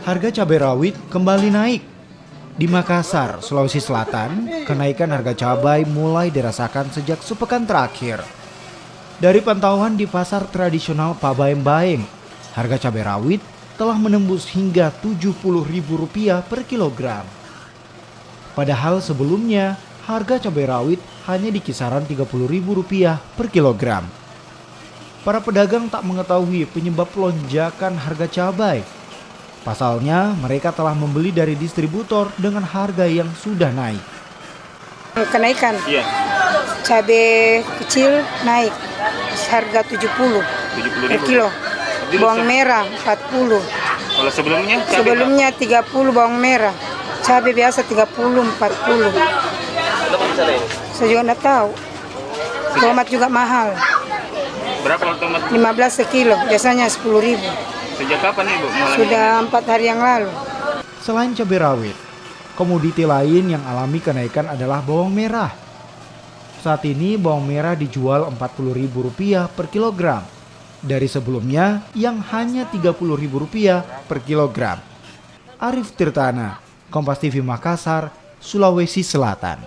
Harga cabai rawit kembali naik. Di Makassar, Sulawesi Selatan, kenaikan harga cabai mulai dirasakan sejak sepekan terakhir. Dari pantauan di pasar tradisional Pabaeng-Baeng, harga cabai rawit telah menembus hingga Rp70.000 per kilogram. Padahal sebelumnya, harga cabai rawit hanya di kisaran Rp30.000 per kilogram. Para pedagang tak mengetahui penyebab lonjakan harga cabai. Pasalnya, mereka telah membeli dari distributor dengan harga yang sudah naik. Kenaikan, Iya, cabai kecil naik, harga 70 per kilo. Bawang merah 40. kalau sebelumnya cabai Sebelumnya 30 bawang merah. Cabai biasa 30, 40. Saya juga enggak tahu. Tomat juga mahal. berapa tomat? 15 sekilo, biasanya 10.000. Sejak kapan Ibu mulai? Sudah 4 hari yang lalu. Selain cabai rawit, komoditi lain yang alami kenaikan adalah bawang merah. Saat ini bawang merah dijual Rp40.000 per kilogram. Dari sebelumnya yang hanya Rp30.000 per kilogram. Arif Tirtana, Kompas TV Makassar, Sulawesi Selatan.